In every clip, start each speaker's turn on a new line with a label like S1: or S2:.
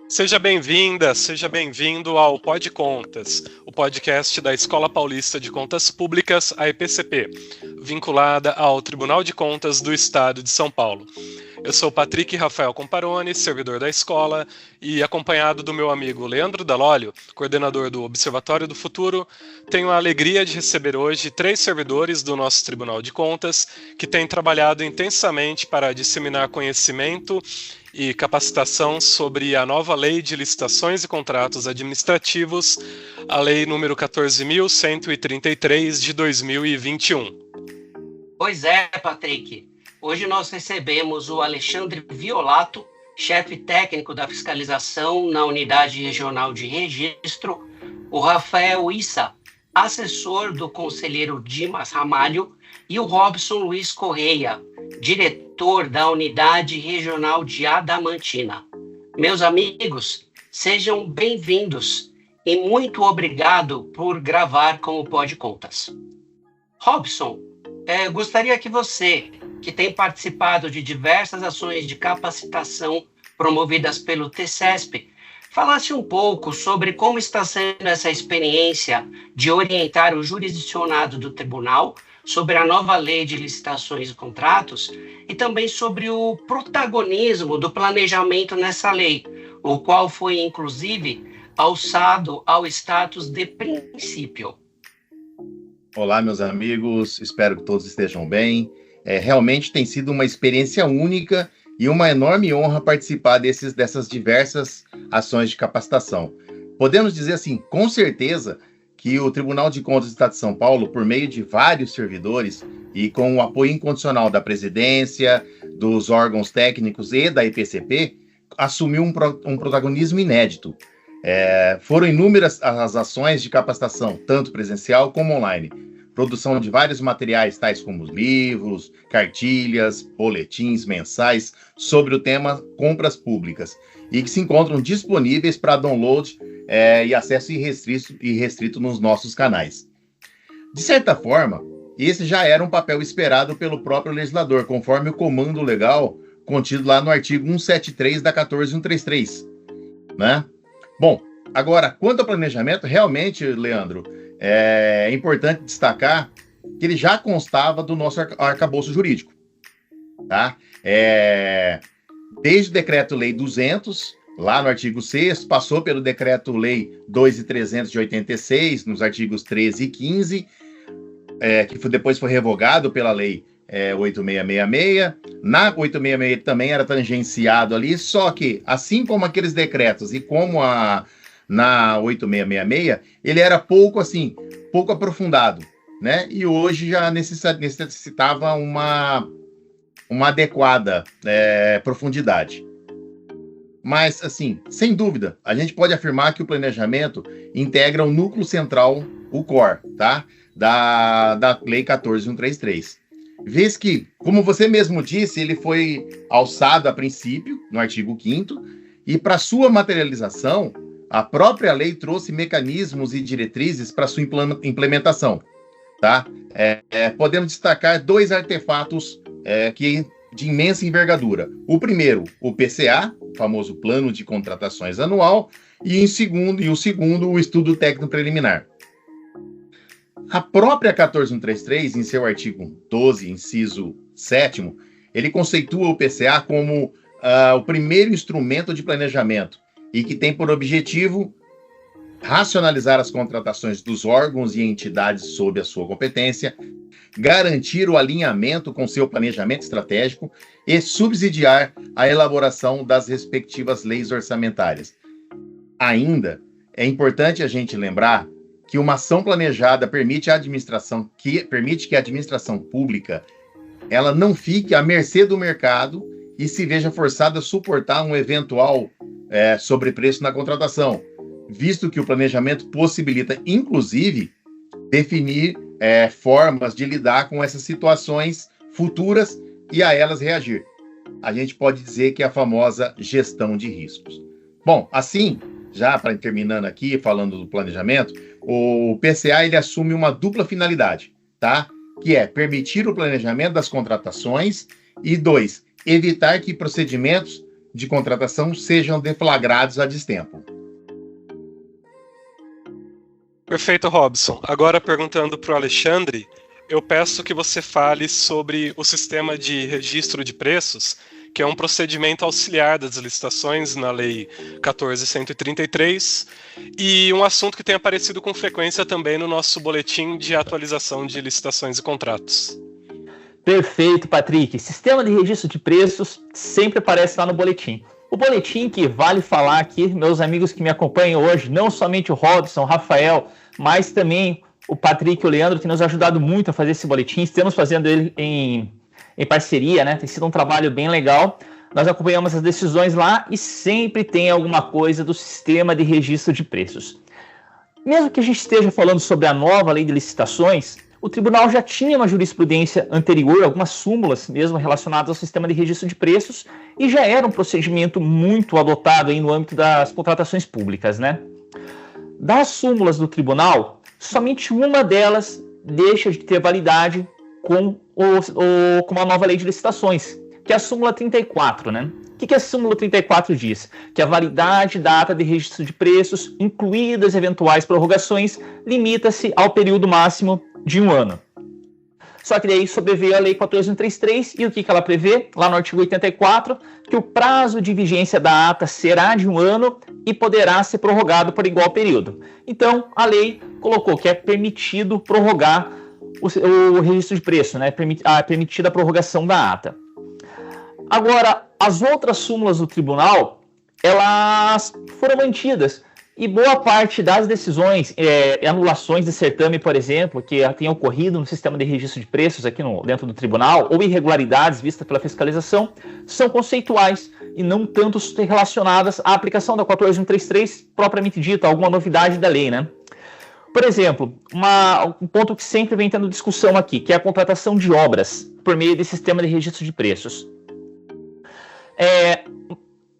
S1: Seja bem-vinda, seja bem-vindo ao Pod Contas, o podcast da Escola Paulista de Contas Públicas, a EPCP, vinculada ao Tribunal de Contas do Estado de São Paulo. Eu sou Patrick Rafael Comparoni, servidor da escola, e acompanhado do meu amigo Leandro Dalólio, coordenador do Observatório do Futuro, tenho a alegria de receber hoje 3 servidores do nosso Tribunal de Contas que têm trabalhado intensamente para disseminar conhecimento e capacitação sobre a nova Lei de Licitações e Contratos Administrativos, a Lei número 14.133 de 2021.
S2: Pois é, Patrick. Hoje nós recebemos o Alexandre Violato, chefe técnico da fiscalização na Unidade Regional de Registro, o Rafael Issa, assessor do conselheiro Dimas Ramalho, e o Robson Luiz Correia, diretor da Unidade Regional de Adamantina. Meus amigos, sejam bem-vindos e muito obrigado por gravar com o Pod Contas. Robson, gostaria que você, que tem participado de diversas ações de capacitação promovidas pelo TCESP, falasse um pouco sobre como está sendo essa experiência de orientar o jurisdicionado do tribunal sobre a nova lei de licitações e contratos e também sobre o protagonismo do planejamento nessa lei, o qual foi, inclusive, alçado ao status de princípio.
S3: Olá, meus amigos, espero que todos estejam bem. Realmente tem sido uma experiência única e uma enorme honra participar dessas diversas ações de capacitação. Podemos dizer assim, com certeza, que o Tribunal de Contas do Estado de São Paulo, por meio de vários servidores e com o apoio incondicional da presidência, dos órgãos técnicos e da EPCP, assumiu um protagonismo inédito. Foram inúmeras as ações de capacitação, tanto presencial como online. Produção de vários materiais, tais como livros, cartilhas, boletins mensais, sobre o tema compras públicas, e que se encontram disponíveis para download e acesso irrestrito nos nossos canais. De certa forma, esse já era um papel esperado pelo próprio legislador, conforme o comando legal contido lá no artigo 173 da 14133, né? Bom, agora, quanto ao planejamento, realmente, Leandro, é importante destacar que ele já constava do nosso arcabouço jurídico, tá? Desde o Decreto-Lei 200, lá no artigo 6º, passou pelo Decreto-Lei 2.300 de 86, nos artigos 13 e 15, que depois foi revogado pela Lei 8666. Na 8666 também era tangenciado ali, só que, assim como aqueles decretos e como na 8666, ele era pouco aprofundado, né? E hoje já necessitava uma adequada profundidade. Mas, assim, sem dúvida, a gente pode afirmar que o planejamento integra o núcleo central, o core, tá? Da Lei 14.133. Vez que, como você mesmo disse, ele foi alçado a princípio, no artigo 5º, e para sua materialização, a própria lei trouxe mecanismos e diretrizes para sua implementação, tá? Podemos destacar 2 artefatos de imensa envergadura. O primeiro, o PCA, o famoso Plano de Contratações Anual, e o segundo, o Estudo Técnico Preliminar. A própria 14.133, em seu artigo 12, inciso 7º, ele conceitua o PCA como o primeiro instrumento de planejamento e que tem por objetivo racionalizar as contratações dos órgãos e entidades sob a sua competência, garantir o alinhamento com seu planejamento estratégico e subsidiar a elaboração das respectivas leis orçamentárias. Ainda é importante a gente lembrar que uma ação planejada permite que a administração pública ela não fique à mercê do mercado e se veja forçada a suportar um eventual sobrepreço na contratação, visto que o planejamento possibilita, inclusive, definir formas de lidar com essas situações futuras e a elas reagir. A gente pode dizer que é a famosa gestão de riscos. Bom, assim, já para terminando aqui, falando do planejamento, o PCA ele assume uma dupla finalidade, tá? Que é permitir o planejamento das contratações e 2, evitar que procedimentos de contratação sejam deflagrados a destempo.
S1: Perfeito, Robson. Agora, perguntando para o Alexandre, eu peço que você fale sobre o sistema de registro de preços, que é um procedimento auxiliar das licitações na Lei 14.133, e um assunto que tem aparecido com frequência também no nosso boletim de atualização de licitações e contratos.
S4: Perfeito, Patrick. Sistema de registro de preços sempre aparece lá no boletim. O boletim que vale falar aqui, meus amigos que me acompanham hoje, não somente o Robson, o Rafael, mas também o Patrick e o Leandro, que nos ajudado muito a fazer esse boletim. Estamos fazendo ele em parceria, né? Tem sido um trabalho bem legal. Nós acompanhamos as decisões lá e sempre tem alguma coisa do sistema de registro de preços. Mesmo que a gente esteja falando sobre a nova lei de licitações, o tribunal já tinha uma jurisprudência anterior, algumas súmulas mesmo relacionadas ao sistema de registro de preços, e já era um procedimento muito adotado aí no âmbito das contratações públicas, né? Das súmulas do tribunal, somente uma delas deixa de ter validade com a nova lei de licitações, que é a súmula 34, né? O que a súmula 34 diz? Que a validade da ata de registro de preços, incluídas eventuais prorrogações, limita-se ao período máximo de 1 ano. Só que daí sobreveio a Lei 14.133 e o que ela prevê? Lá no artigo 84, que o prazo de vigência da ata será de 1 ano e poderá ser prorrogado por igual período. Então, a lei colocou que é permitido prorrogar o registro de preço, né? Permitida a prorrogação da ata. Agora, as outras súmulas do tribunal, elas foram mantidas. E boa parte das decisões, anulações de certame, por exemplo, que tem ocorrido no sistema de registro de preços aqui dentro do tribunal, ou irregularidades vistas pela fiscalização, são conceituais e não tanto relacionadas à aplicação da 14.133 propriamente dita, alguma novidade da lei, né? Por exemplo, um ponto que sempre vem tendo discussão aqui, que é a contratação de obras por meio desse sistema de registro de preços.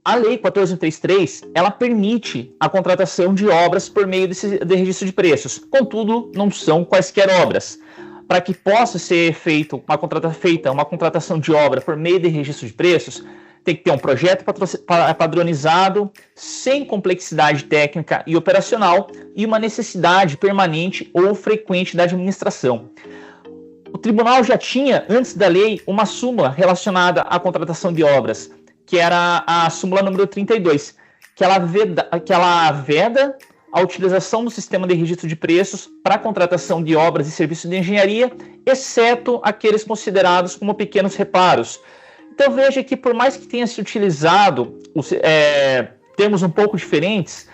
S4: A Lei 14.133, ela permite a contratação de obras por meio de registro de preços. Contudo, não são quaisquer obras. Para que possa ser feita uma contratação de obra por meio de registro de preços, tem que ter um projeto padronizado, sem complexidade técnica e operacional, e uma necessidade permanente ou frequente da administração. O tribunal já tinha, antes da lei, uma súmula relacionada à contratação de obras, que era a súmula número 32, que ela veda a utilização do sistema de registro de preços para a contratação de obras e serviços de engenharia, exceto aqueles considerados como pequenos reparos. Então veja que, por mais que tenha se utilizado termos um pouco diferentes,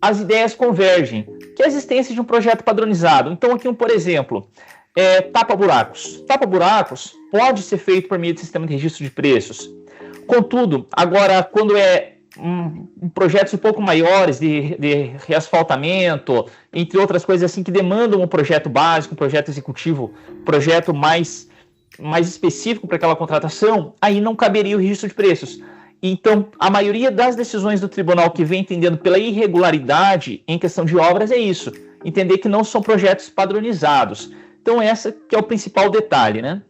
S4: as ideias convergem, que é a existência de um projeto padronizado. Então aqui, por exemplo, tapa-buracos. Tapa-buracos pode ser feito por meio do sistema de registro de preços. Contudo, agora, quando projetos um pouco maiores de reasfaltamento, entre outras coisas assim, que demandam um projeto básico, um projeto executivo, um projeto mais específico para aquela contratação, aí não caberia o registro de preços. Então, a maioria das decisões do tribunal que vem entendendo pela irregularidade em questão de obras é isso, entender que não são projetos padronizados. Então, essa que é o principal detalhe, né?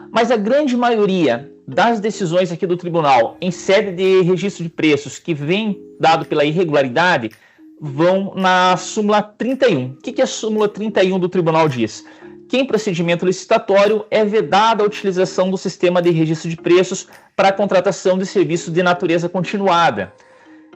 S4: Mas a grande maioria das decisões aqui do tribunal em sede de registro de preços que vem dado pela irregularidade vão na súmula 31. O que a súmula 31 do tribunal diz? Que em procedimento licitatório é vedada a utilização do sistema de registro de preços para a contratação de serviços de natureza continuada.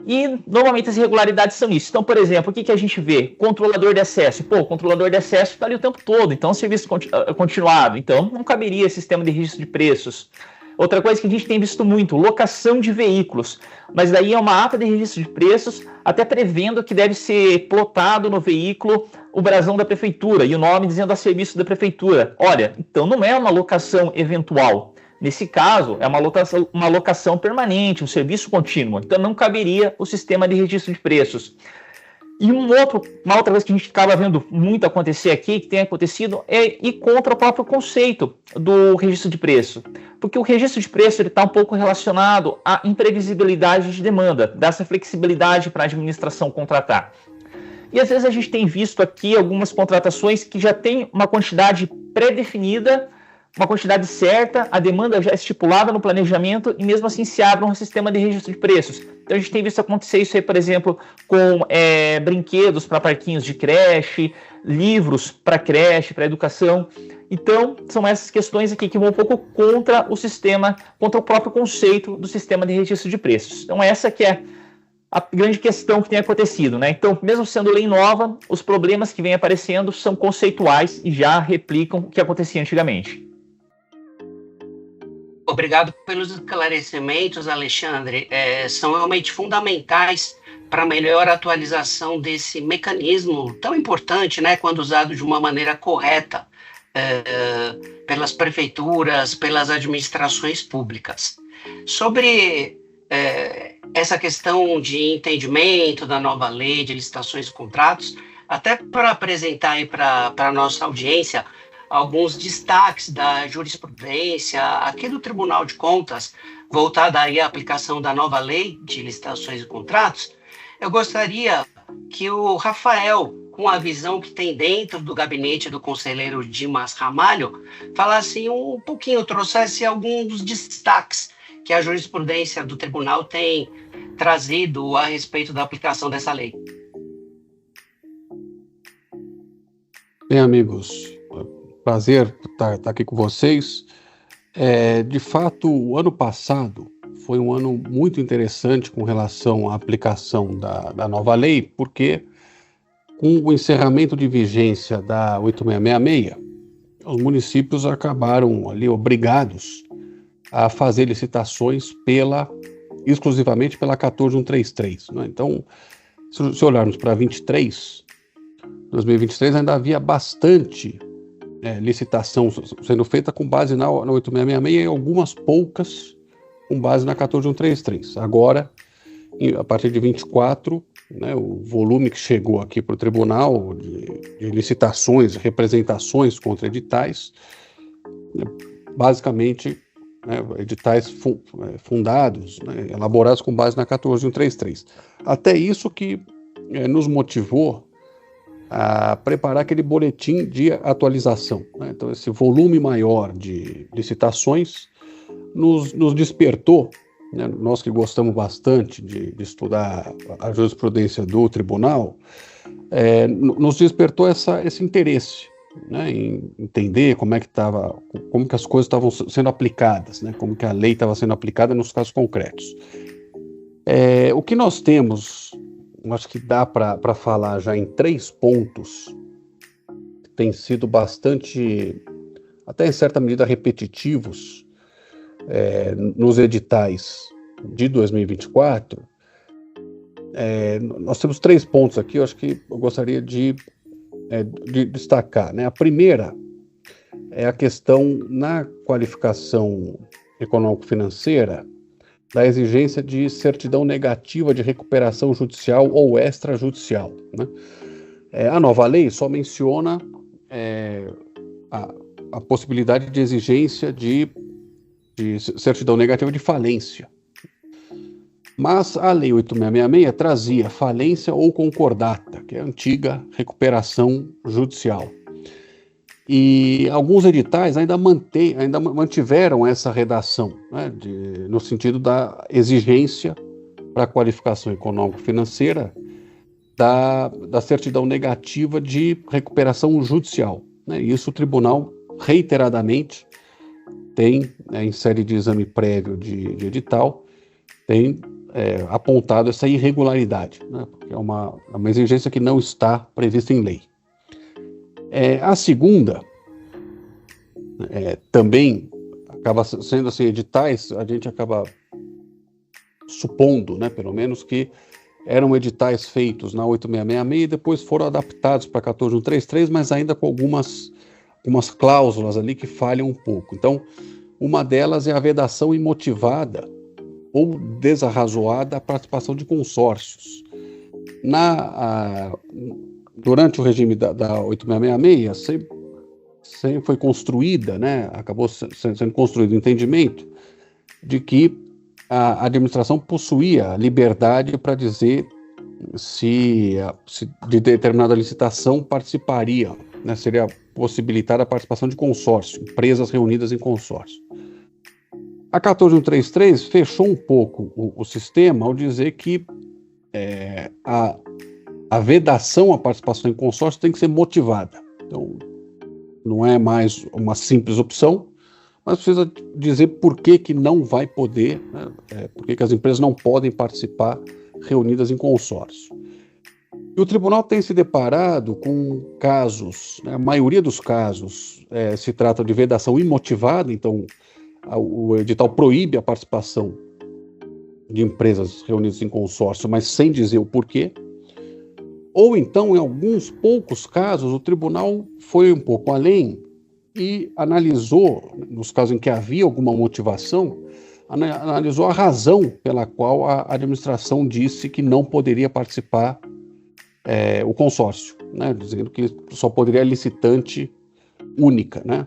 S4: E normalmente as irregularidades são isso. Então, por exemplo, o que a gente vê? Controlador de acesso. O controlador de acesso está ali o tempo todo, então serviço continuado. Então, não caberia sistema de registro de preços. Outra coisa que a gente tem visto muito, locação de veículos. Mas daí é uma ata de registro de preços, até prevendo que deve ser plotado no veículo o brasão da prefeitura e o nome dizendo a serviço da prefeitura. Olha, então não é uma locação eventual. Nesse caso, é uma locação permanente, um serviço contínuo. Então não caberia o sistema de registro de preços. E uma outra coisa que a gente acaba vendo muito acontecer aqui, que tem acontecido, é ir contra o próprio conceito do registro de preço. Porque o registro de preço está um pouco relacionado à imprevisibilidade de demanda, dessa flexibilidade para a administração contratar. E às vezes a gente tem visto aqui algumas contratações que já tem uma quantidade pré-definida, uma quantidade certa, a demanda já é estipulada no planejamento e mesmo assim se abre um sistema de registro de preços. Então a gente tem visto acontecer isso aí, por exemplo, com brinquedos para parquinhos de creche, livros para creche, para educação. Então são essas questões aqui que vão um pouco contra o sistema, contra o próprio conceito do sistema de registro de preços. Então essa que é a grande questão que tem acontecido, né? Então, mesmo sendo lei nova, os problemas que vêm aparecendo são conceituais e já replicam o que acontecia antigamente.
S2: Obrigado pelos esclarecimentos, Alexandre. São realmente fundamentais para a melhor atualização desse mecanismo tão importante, né, quando usado de uma maneira correta pelas prefeituras, pelas administrações públicas. Sobre essa questão de entendimento da nova lei de licitações e contratos, até para apresentar aí para a nossa audiência alguns destaques da jurisprudência aqui do Tribunal de Contas, voltada aí à aplicação da nova lei de licitações e contratos, eu gostaria que o Rafael, com a visão que tem dentro do gabinete do conselheiro Dimas Ramalho, falasse um pouquinho, trouxesse alguns destaques que a jurisprudência do tribunal tem trazido a respeito da aplicação dessa lei.
S5: Bem, amigos, prazer estar aqui com vocês. De fato, o ano passado foi um ano muito interessante com relação à aplicação da nova lei, porque com o encerramento de vigência da 8666, os municípios acabaram ali obrigados a fazer licitações exclusivamente pela 14133. Né? Então, se olharmos para 2023 ainda havia bastante licitação sendo feita com base na 8666 e algumas poucas com base na 14133. Agora, a partir de 24, né, o volume que chegou aqui para o tribunal de licitações, representações contra editais, basicamente, né, editais fundados, né, elaborados com base na 14133. Até isso que nos motivou a preparar aquele boletim de atualização. Né? Então, esse volume maior de licitações nos despertou, né? Nós que gostamos bastante de estudar a jurisprudência do tribunal, nos despertou esse interesse, né? Em entender como que as coisas estavam sendo aplicadas, né? Como que a lei estava sendo aplicada nos casos concretos. O que nós temos, acho que dá para falar já em 3 pontos, que têm sido bastante, até em certa medida, repetitivos nos editais de 2024. Nós temos 3 pontos aqui, eu acho que eu gostaria de destacar, né? A primeira é a questão na qualificação econômico-financeira da exigência de certidão negativa de recuperação judicial ou extrajudicial, né? A nova lei só menciona a possibilidade de exigência de certidão negativa de falência. Mas a Lei 8666 trazia falência ou concordata, que é a antiga recuperação judicial. E alguns editais ainda mantiveram essa redação, né, no sentido da exigência para a qualificação econômico-financeira da certidão negativa de recuperação judicial. Né? Isso o tribunal reiteradamente tem, em série de exame prévio de edital, tem apontado essa irregularidade, né? Porque é uma exigência que não está prevista em lei. A segunda, também acaba sendo assim, editais, a gente acaba supondo, né, pelo menos, que eram editais feitos na 8666 e depois foram adaptados para 14133, mas ainda com algumas cláusulas ali que falham um pouco. Então, uma delas é a vedação imotivada ou desarrazoada à participação de consórcios. Durante o regime da 8666, sempre foi construída, né, acabou sendo construído o entendimento de que a administração possuía liberdade para dizer se de determinada licitação participaria, né, seria possibilitar a participação de consórcio, empresas reunidas em consórcio. A 14133 fechou um pouco o sistema ao dizer que a vedação à participação em consórcio tem que ser motivada. Então, não é mais uma simples opção, mas precisa dizer por que não vai poder, né, por que as empresas não podem participar reunidas em consórcio. E o tribunal tem se deparado com casos, né, a maioria dos casos se trata de vedação imotivada, então o edital proíbe a participação de empresas reunidas em consórcio, mas sem dizer o porquê. Ou então, em alguns poucos casos, o tribunal foi um pouco além e analisou, nos casos em que havia alguma motivação, analisou a razão pela qual a administração disse que não poderia participar o consórcio, né, dizendo que só poderia a licitante única, né?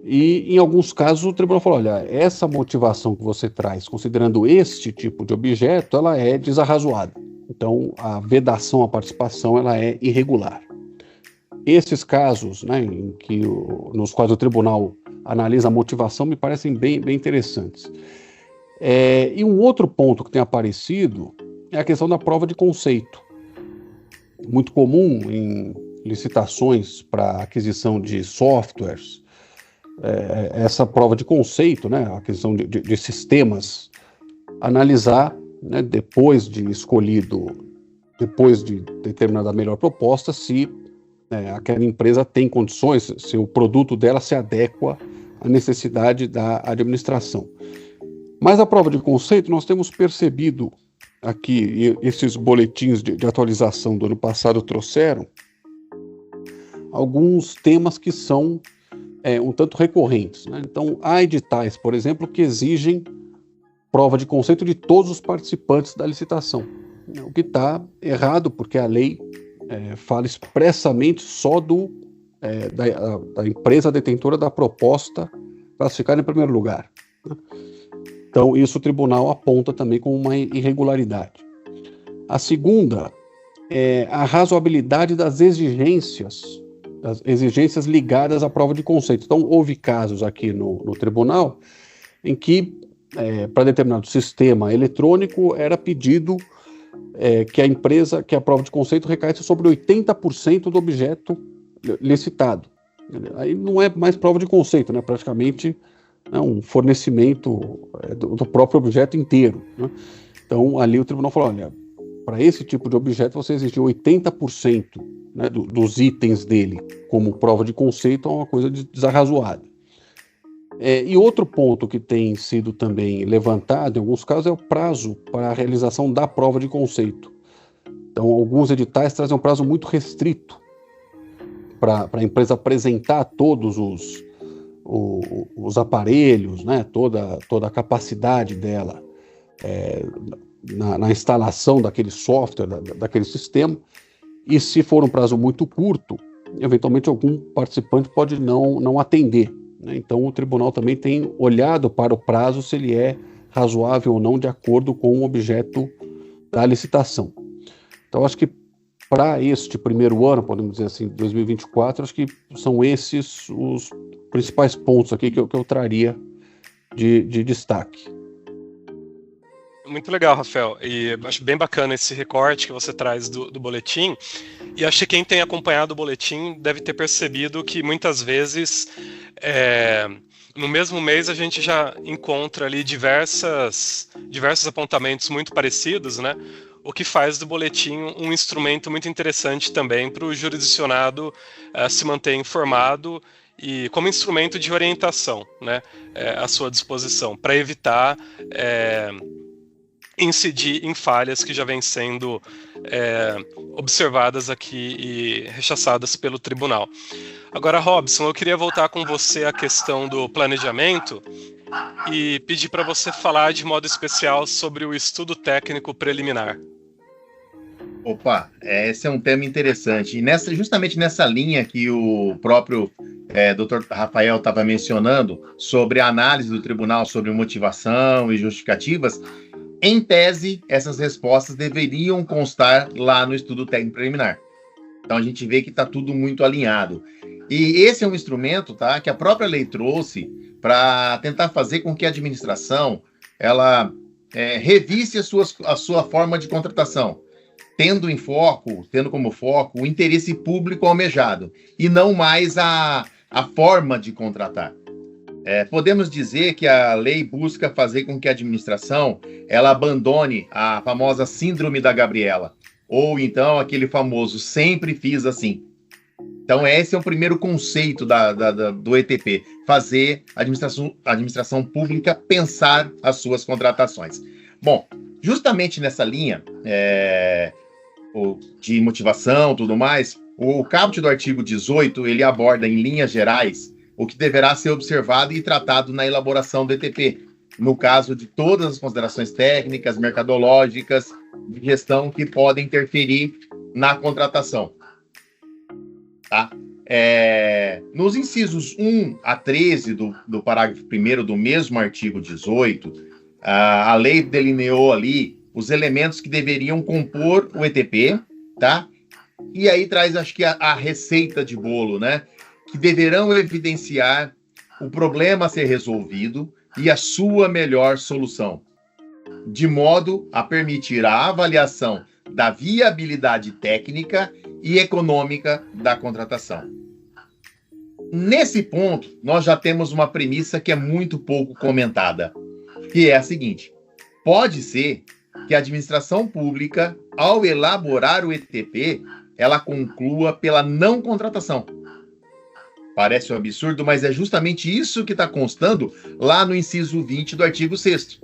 S5: E em alguns casos o tribunal falou, olha, essa motivação que você traz, considerando este tipo de objeto, ela é desarrazoada. Então a vedação à participação ela é irregular. Esses casos, né, nos quais o tribunal analisa a motivação me parecem bem interessantes. E um outro ponto que tem aparecido é a questão da prova de conceito. Muito comum em licitações para aquisição de softwares, essa prova de conceito, né, a aquisição de sistemas, analisar, né, depois de determinada melhor proposta, se aquela empresa tem condições, se o produto dela se adequa à necessidade da administração. Mas a prova de conceito nós temos percebido aqui, esses boletins de atualização do ano passado trouxeram alguns temas que são um tanto recorrentes, né? Então, há editais, por exemplo, que exigem prova de conceito de todos os participantes da licitação, o que está errado, porque a lei fala expressamente só da empresa detentora da proposta classificada em primeiro lugar, né? Então, isso o tribunal aponta também como uma irregularidade. A segunda é a razoabilidade das exigências ligadas à prova de conceito. Então, houve casos aqui no tribunal em que, para determinado sistema eletrônico, era pedido que a prova de conceito recaísse sobre 80% do objeto licitado. Aí não é mais prova de conceito, né? Praticamente um fornecimento do próprio objeto inteiro, né? Então, ali o tribunal falou, olha, para esse tipo de objeto você exigiu 80%, né, dos itens dele como prova de conceito, é uma coisa desarrazoada. E outro ponto que tem sido também levantado em alguns casos é o prazo para a realização da prova de conceito. Então, alguns editais trazem um prazo muito restrito para a empresa apresentar todos os aparelhos, né, toda a capacidade dela na instalação daquele software, daquele sistema, e se for um prazo muito curto, eventualmente algum participante pode não atender, né? Então o tribunal também tem olhado para o prazo se ele é razoável ou não de acordo com o objeto da licitação. Então acho que para este primeiro ano, podemos dizer assim, 2024, acho que são esses os principais pontos aqui que eu traria de destaque.
S1: Muito legal, Rafael, e acho bem bacana esse recorte que você traz do boletim, e acho que quem tem acompanhado o boletim deve ter percebido que muitas vezes no mesmo mês a gente já encontra ali diversos apontamentos muito parecidos, né? O que faz do boletim um instrumento muito interessante também para o jurisdicionado se manter informado e como instrumento de orientação, né, à sua disposição, para evitar incidir em falhas que já vêm sendo observadas aqui e rechaçadas pelo tribunal. Agora, Robson, eu queria voltar com você à questão do planejamento e pedir para você falar de modo especial sobre o estudo técnico preliminar.
S3: Opa, esse é um tema interessante. E justamente nessa linha que o próprio Dr. Rafael estava mencionando, sobre a análise do tribunal sobre motivação e justificativas, em tese, essas respostas deveriam constar lá no estudo técnico preliminar. Então, a gente vê que está tudo muito alinhado. E esse é um instrumento, tá, que a própria lei trouxe para tentar fazer com que a administração ela revisse a sua forma de contratação, tendo como foco o interesse público almejado e não mais a forma de contratar. Podemos dizer que a lei busca fazer com que a administração ela abandone a famosa síndrome da Gabriela, ou então aquele famoso sempre fiz assim. Então esse é o primeiro conceito do ETP, fazer a administração pública pensar as suas contratações. Bom, justamente nessa linha de motivação, tudo mais, o caput do artigo 18, ele aborda em linhas gerais o que deverá ser observado e tratado na elaboração do ETP, no caso de todas as considerações técnicas, mercadológicas, de gestão que podem interferir na contratação. Tá? Nos incisos 1 a 13 do parágrafo 1º do mesmo artigo 18, a lei delineou ali os elementos que deveriam compor o ETP, tá? E aí traz, acho que, a receita de bolo, né? Que deverão evidenciar o problema a ser resolvido e a sua melhor solução, de modo a permitir a avaliação da viabilidade técnica e econômica da contratação. Nesse ponto, nós já temos uma premissa que é muito pouco comentada, que é a seguinte: pode ser que a administração pública, ao elaborar o ETP, ela conclua pela não contratação. Parece um absurdo, mas é justamente isso que está constando lá no inciso 20 do artigo 6º.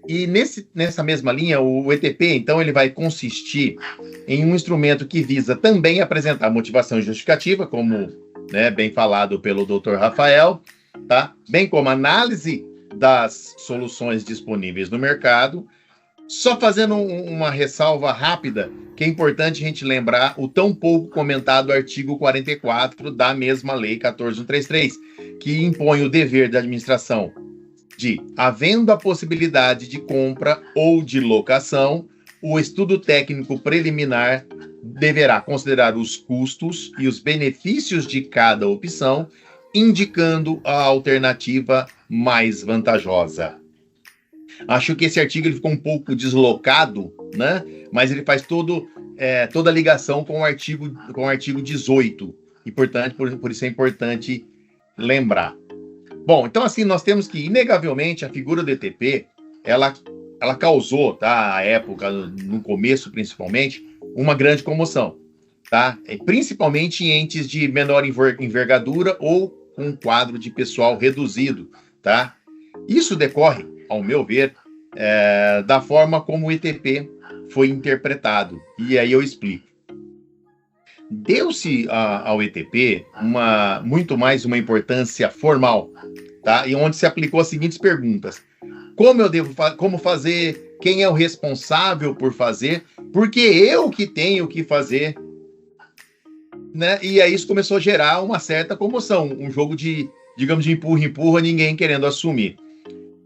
S3: E nessa mesma linha, o ETP, então, ele vai consistir em um instrumento que visa também apresentar motivação justificativa, como, né, bem falado pelo Dr. Rafael, tá? Bem como análise das soluções disponíveis no mercado. Só fazendo uma ressalva rápida, que é importante a gente lembrar o tão pouco comentado artigo 44 da mesma lei 14.133, que impõe o dever da administração de, havendo a possibilidade de compra ou de locação, o estudo técnico preliminar deverá considerar os custos e os benefícios de cada opção, indicando a alternativa mais vantajosa. Acho que esse artigo ele ficou um pouco deslocado, né? Mas ele faz toda a ligação com o artigo 18. E, portanto, por isso é importante lembrar. Bom, então assim, nós temos que, inegavelmente, a figura do ETP, ela causou, tá, à época, no começo principalmente, uma grande comoção, tá? Principalmente em entes de menor envergadura ou com um quadro de pessoal reduzido, tá? Isso decorre, ao meu ver, da forma como o ETP foi interpretado. E aí eu explico. Deu-se ao ETP muito mais uma importância formal, tá? E onde se aplicou as seguintes perguntas: como fazer? Quem é o responsável por fazer? Porque eu que tenho que fazer, né? E aí isso começou a gerar uma certa comoção, um jogo de, digamos, de empurra-empurra, ninguém querendo assumir.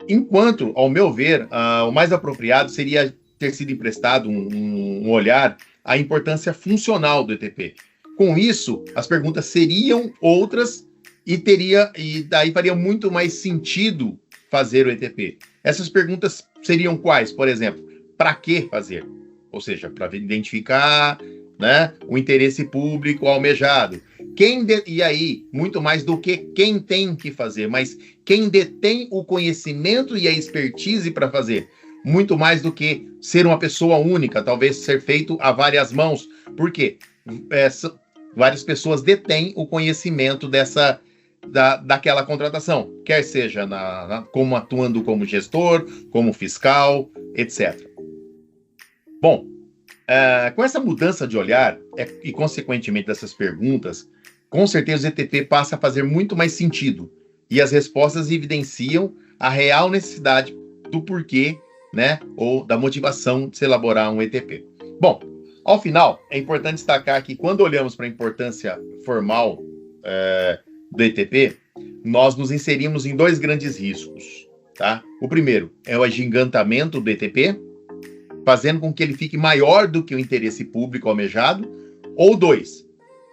S3: Enquanto, ao meu ver, o mais apropriado seria ter sido emprestado um olhar à importância funcional do ETP. Com isso, as perguntas seriam outras e daí faria muito mais sentido fazer o ETP. Essas perguntas seriam quais? Por exemplo, para que fazer? Ou seja, para identificar, né, o interesse público almejado. E aí, muito mais do que quem tem que fazer, mas quem detém o conhecimento e a expertise para fazer. Muito mais do que ser uma pessoa única, talvez ser feito a várias mãos. Por quê? Várias pessoas detêm o conhecimento daquela contratação, quer seja como atuando como gestor, como fiscal, etc. Bom, com essa mudança de olhar e, consequentemente, dessas perguntas, com certeza o ETP passa a fazer muito mais sentido e as respostas evidenciam a real necessidade do porquê, né, ou da motivação de se elaborar um ETP. Bom, ao final, é importante destacar que quando olhamos para a importância formal do ETP, nós nos inserimos em dois grandes riscos, tá? O primeiro é o agigantamento do ETP, fazendo com que ele fique maior do que o interesse público almejado, ou dois,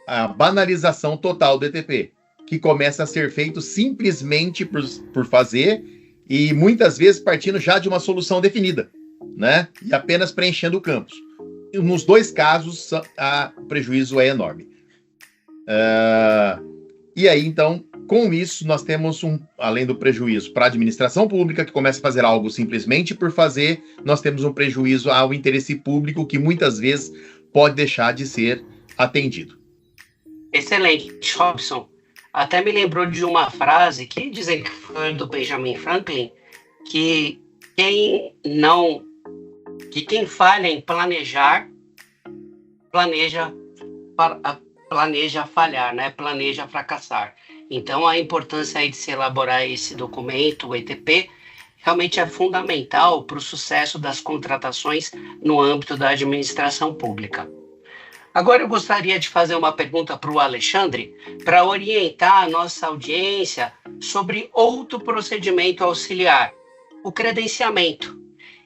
S3: a banalização total do ETP, que começa a ser feito simplesmente por fazer e muitas vezes partindo já de uma solução definida, né? E apenas preenchendo campos. E nos dois casos, o prejuízo é enorme. E aí, então, com isso, nós temos, além do prejuízo para a administração pública, que começa a fazer algo simplesmente por fazer, nós temos um prejuízo ao interesse público, que muitas vezes pode deixar de ser atendido.
S2: Excelente, Robson. Até me lembrou de uma frase que dizem que foi do Benjamin Franklin, que quem falha em planejar, planeja falhar, né? Planeja fracassar. Então, a importância aí de se elaborar esse documento, o ETP, realmente é fundamental para o sucesso das contratações no âmbito da administração pública. Agora, eu gostaria de fazer uma pergunta para o Alexandre, para orientar a nossa audiência sobre outro procedimento auxiliar, o credenciamento.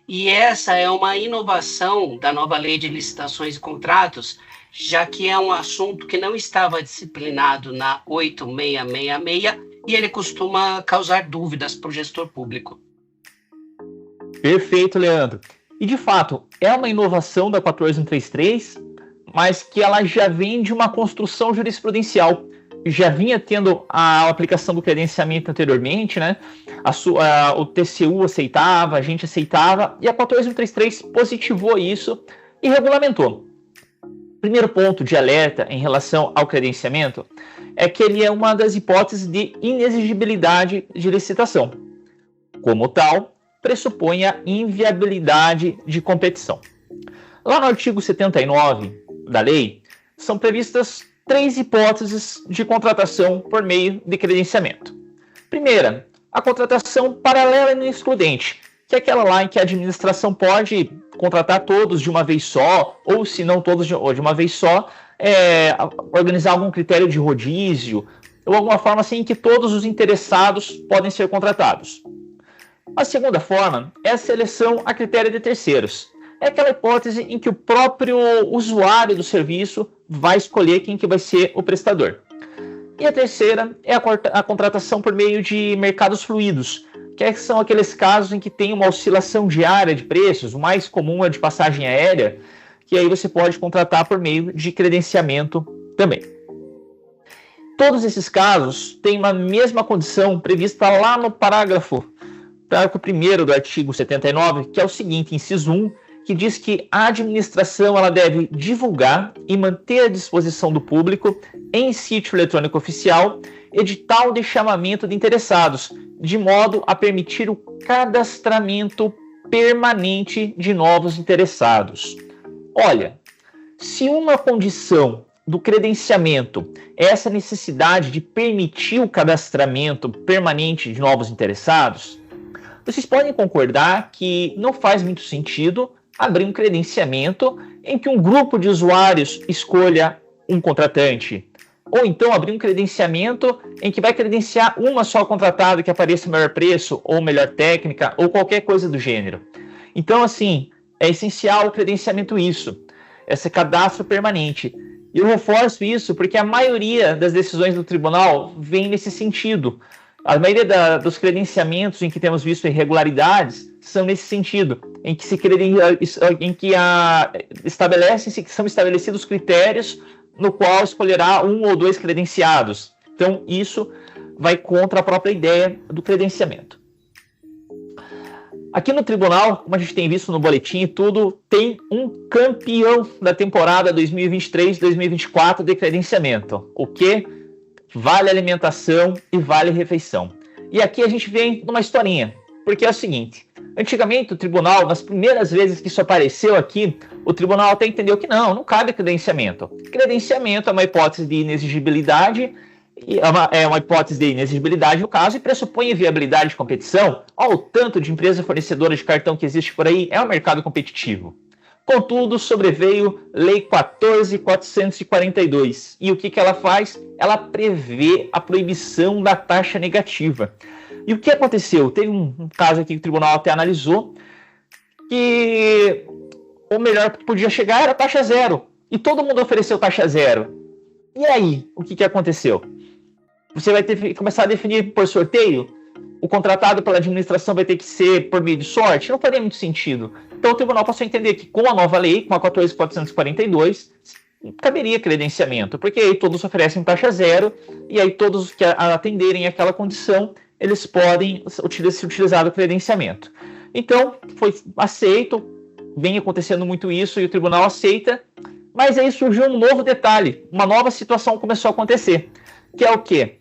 S2: E essa é uma inovação da nova Lei de Licitações e Contratos, já que é um assunto que não estava disciplinado na 8666 e ele costuma causar dúvidas para o gestor público.
S4: Perfeito, Leandro. E, de fato, é uma inovação da 14133, mas que ela já vem de uma construção jurisprudencial. Já vinha tendo a aplicação do credenciamento anteriormente, né? O TCU aceitava, a gente aceitava, e a 14133 positivou isso e regulamentou. Primeiro ponto de alerta em relação ao credenciamento é que ele é uma das hipóteses de inexigibilidade de licitação. Como tal, pressupõe a inviabilidade de competição. Lá no artigo 79 da lei, são previstas 3 hipóteses de contratação por meio de credenciamento. Primeira, a contratação paralela e excludente, que é aquela lá em que a administração pode contratar todos de uma vez só, ou se não todos de uma vez só, organizar algum critério de rodízio, ou alguma forma assim em que todos os interessados podem ser contratados. A segunda forma é a seleção a critério de terceiros. É aquela hipótese em que o próprio usuário do serviço vai escolher quem que vai ser o prestador. E a terceira é a contratação por meio de mercados fluidos, que são aqueles casos em que tem uma oscilação diária de preços, o mais comum é de passagem aérea, que aí você pode contratar por meio de credenciamento também. Todos esses casos têm uma mesma condição prevista lá no parágrafo 1º do artigo 79, que é o seguinte, inciso 1, que diz que a administração ela deve divulgar e manter à disposição do público, em sítio eletrônico oficial, edital de chamamento de interessados, de modo a permitir o cadastramento permanente de novos interessados. Olha, se uma condição do credenciamento é essa necessidade de permitir o cadastramento permanente de novos interessados, vocês podem concordar que não faz muito sentido abrir um credenciamento em que um grupo de usuários escolha um contratante. Ou então abrir um credenciamento em que vai credenciar uma só contratada que apareça melhor preço, ou melhor técnica, ou qualquer coisa do gênero. Então, assim, é essencial o credenciamento esse cadastro permanente. E eu reforço isso porque a maioria das decisões do tribunal vem nesse sentido. A maioria dos credenciamentos em que temos visto irregularidades são nesse sentido, em que estabelecem-se que são estabelecidos critérios no qual escolherá 1 ou 2 credenciados. Então, isso vai contra a própria ideia do credenciamento. Aqui no tribunal, como a gente tem visto no boletim e tudo, tem um campeão da temporada 2023-2024 de credenciamento. O que? Vale alimentação e vale refeição. E aqui a gente vem numa historinha, porque é o seguinte, antigamente o tribunal, nas primeiras vezes que isso apareceu aqui, o tribunal até entendeu que não cabe credenciamento. Credenciamento é uma hipótese de inexigibilidade, é uma hipótese de inexigibilidade no caso, e pressupõe viabilidade de competição. Olha o tanto de empresa fornecedora de cartão que existe por aí, é um mercado competitivo. Contudo, sobreveio Lei 14.442. E o que ela faz? Ela prevê a proibição da taxa negativa. E o que aconteceu? Teve um caso aqui que o tribunal até analisou, que o melhor que podia chegar era taxa zero. E todo mundo ofereceu taxa zero. E aí, o que aconteceu? Você vai ter que começar a definir por sorteio? O contratado pela administração vai ter que ser por meio de sorte? Não faria muito sentido. Então o tribunal passou a entender que com a nova lei, com a 14.442, caberia credenciamento, porque aí todos oferecem taxa zero, e aí todos que atenderem aquela condição, eles podem ser utilizado o credenciamento. Então, foi aceito, vem acontecendo muito isso, e o tribunal aceita, mas aí surgiu um novo detalhe, uma nova situação começou a acontecer, que é o quê?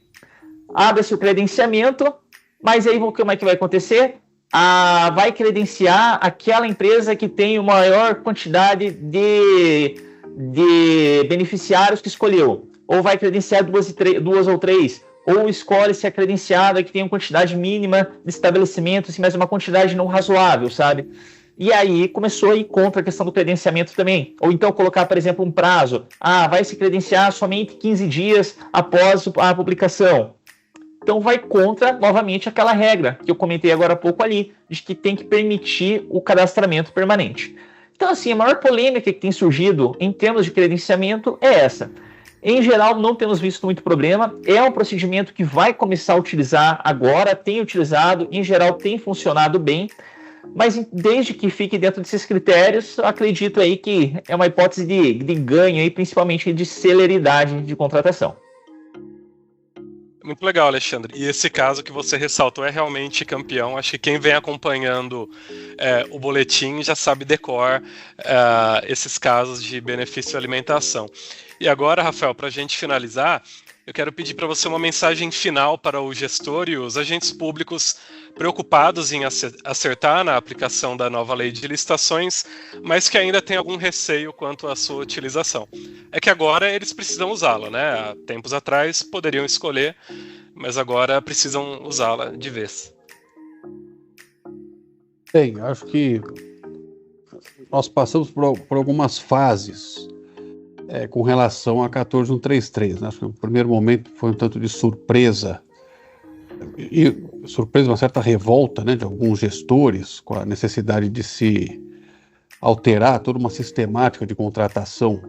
S4: Abre-se o credenciamento, mas aí como é que vai acontecer? Vai credenciar aquela empresa que tem a maior quantidade de beneficiários que escolheu, ou vai credenciar duas ou três, ou escolhe-se a credenciada que tem uma quantidade mínima de estabelecimentos, mas uma quantidade não razoável, sabe? E aí começou a ir contra a questão do credenciamento também. Ou então colocar, por exemplo, um prazo. Vai se credenciar somente 15 dias após a publicação. Então vai contra, novamente, aquela regra que eu comentei agora há pouco ali, de que tem que permitir o cadastramento permanente. Então, assim, a maior polêmica que tem surgido em termos de credenciamento é essa. Em geral, não temos visto muito problema. É um procedimento que vai começar a utilizar agora, tem utilizado, em geral tem funcionado bem, mas desde que fique dentro desses critérios, eu acredito aí que é uma hipótese de ganho, aí, principalmente de celeridade de contratação.
S1: Muito legal, Alexandre. E esse caso que você ressaltou é realmente campeão. Acho que quem vem acompanhando o boletim já sabe decor esses casos de benefício de alimentação. E agora, Rafael, para a gente finalizar, eu quero pedir para você uma mensagem final para o gestor e os agentes públicos preocupados em acertar na aplicação da nova lei de licitações, mas que ainda têm algum receio quanto à sua utilização. É que agora eles precisam usá-la, né? Há tempos atrás poderiam escolher, mas agora precisam usá-la de vez.
S5: Bem, acho que nós passamos por algumas fases com relação a 14.133, né? Acho que o primeiro momento foi um tanto de surpresa, uma certa revolta, né, de alguns gestores com a necessidade de se alterar toda uma sistemática de contratação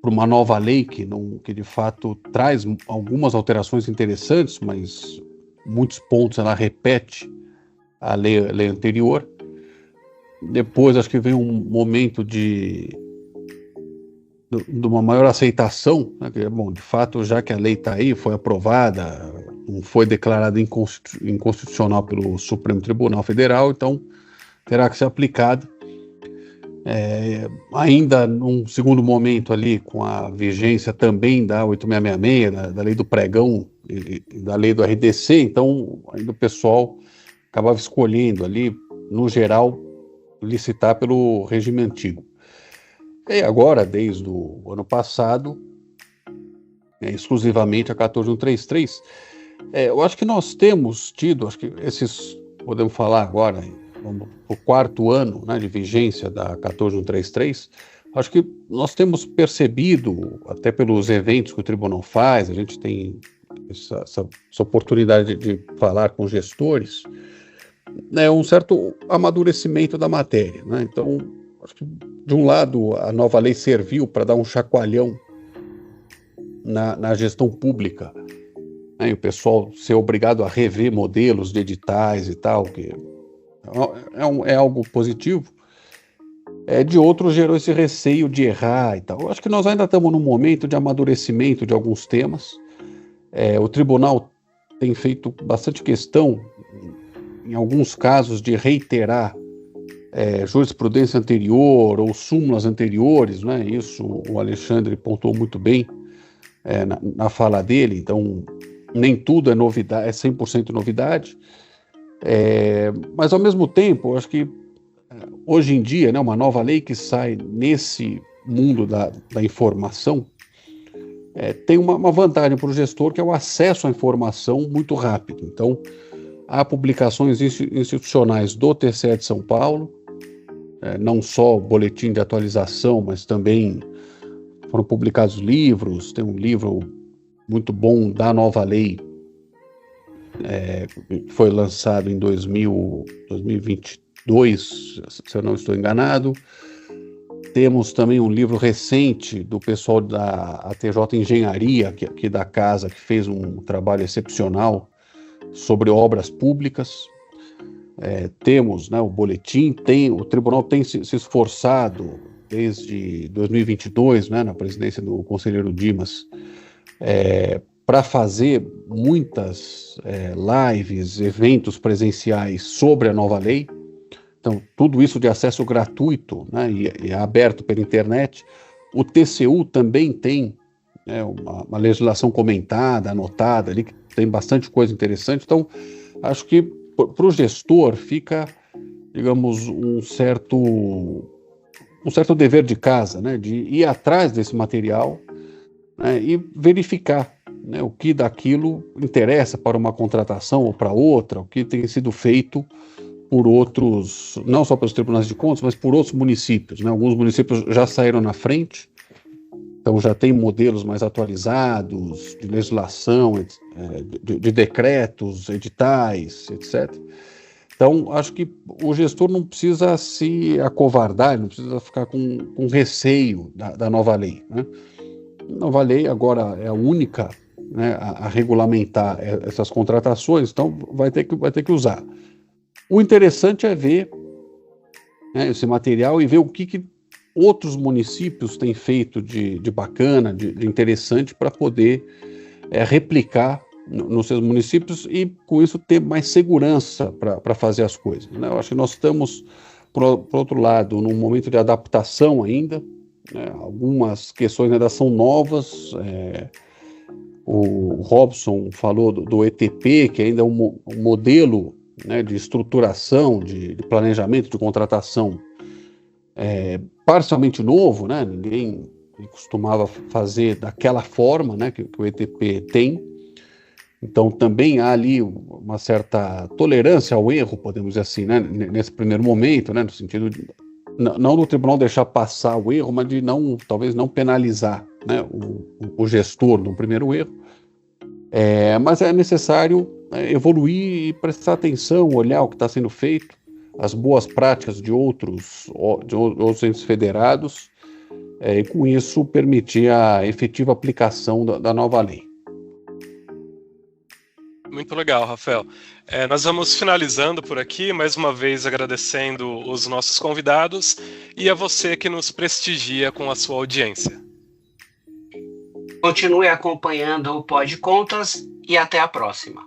S5: para uma nova lei que de fato traz algumas alterações interessantes, mas muitos pontos ela repete a lei anterior. Depois acho que vem um momento de uma maior aceitação, né? Bom, de fato, já que a lei está aí, foi aprovada, não foi declarada inconstitucional pelo Supremo Tribunal Federal, então terá que ser aplicada. Ainda num segundo momento ali, com a vigência também da 8666, da lei do pregão e da lei do RDC, então ainda o pessoal acabava escolhendo ali, no geral, licitar pelo regime antigo. E agora, desde o ano passado, exclusivamente a 14.133, eu acho que nós temos tido, acho que podemos falar agora, vamos para o quarto ano, né, de vigência da 14.133, acho que nós temos percebido, até pelos eventos que o tribunal faz, a gente tem essa oportunidade de falar com gestores, um certo amadurecimento da matéria, né? Então, acho que, de um lado, a nova lei serviu para dar um chacoalhão na gestão pública, né? E o pessoal ser obrigado a rever modelos de editais e tal, que é algo positivo. De outro, gerou esse receio de errar e tal. Acho que nós ainda estamos num momento de amadurecimento de alguns temas. O tribunal tem feito bastante questão, em alguns casos, de reiterar jurisprudência anterior ou súmulas anteriores, né? Isso o Alexandre pontuou muito bem na fala dele. Então, nem tudo é novidade, é 100% novidade, mas ao mesmo tempo, eu acho que hoje em dia, né, uma nova lei que sai nesse mundo da informação tem uma vantagem para o gestor, que é o acesso à informação muito rápido. Então, há publicações institucionais do TCE de São Paulo, não só boletim de atualização, mas também foram publicados livros. Tem um livro muito bom da nova lei, que foi lançado em 2022, se eu não estou enganado. Temos também um livro recente do pessoal da ATJ Engenharia, aqui da casa, que fez um trabalho excepcional sobre obras públicas. Temos, né, o boletim, o tribunal tem se esforçado desde 2022, né, na presidência do conselheiro Dimas, para fazer muitas lives, eventos presenciais sobre a nova lei. Então, tudo isso de acesso gratuito, né, e é aberto pela internet. O TCU também tem, né, uma legislação comentada, anotada ali, que tem bastante coisa interessante. Então, acho que para o gestor fica, digamos, um certo dever de casa, né, de ir atrás desse material, né, e verificar, né, o que daquilo interessa para uma contratação ou para outra, o que tem sido feito por outros, não só pelos tribunais de contas, mas por outros municípios, né? Alguns municípios já saíram na frente, então já tem modelos mais atualizados de legislação, de decretos, editais, etc. Então, acho que o gestor não precisa se acovardar, não precisa ficar com receio da nova lei, né? A nova lei agora é a única, né, a regulamentar essas contratações, então vai ter que usar. O interessante é ver, né, esse material e ver o que outros municípios têm feito de bacana, de interessante, para poder replicar nos seus municípios e, com isso, ter mais segurança para fazer as coisas, né? Eu acho que nós estamos, por outro lado, num momento de adaptação ainda, né? Algumas questões ainda são novas. O Robson falou do ETP, que ainda é um modelo, né, de estruturação, de planejamento, de contratação parcialmente novo, né? Ninguém costumava fazer daquela forma, né, que o ETP tem. Então também há ali uma certa tolerância ao erro, podemos dizer assim, né, nesse primeiro momento, né, no sentido de não do tribunal deixar passar o erro, mas de talvez não penalizar, né, o gestor no primeiro erro. Mas é necessário evoluir e prestar atenção, olhar o que está sendo feito, as boas práticas de outros entes federados, e com isso permitir a efetiva aplicação da nova lei.
S1: Muito legal, Rafael. Nós vamos finalizando por aqui, mais uma vez agradecendo os nossos convidados e a você que nos prestigia com a sua audiência.
S2: Continue acompanhando o Pod Contas e até a próxima.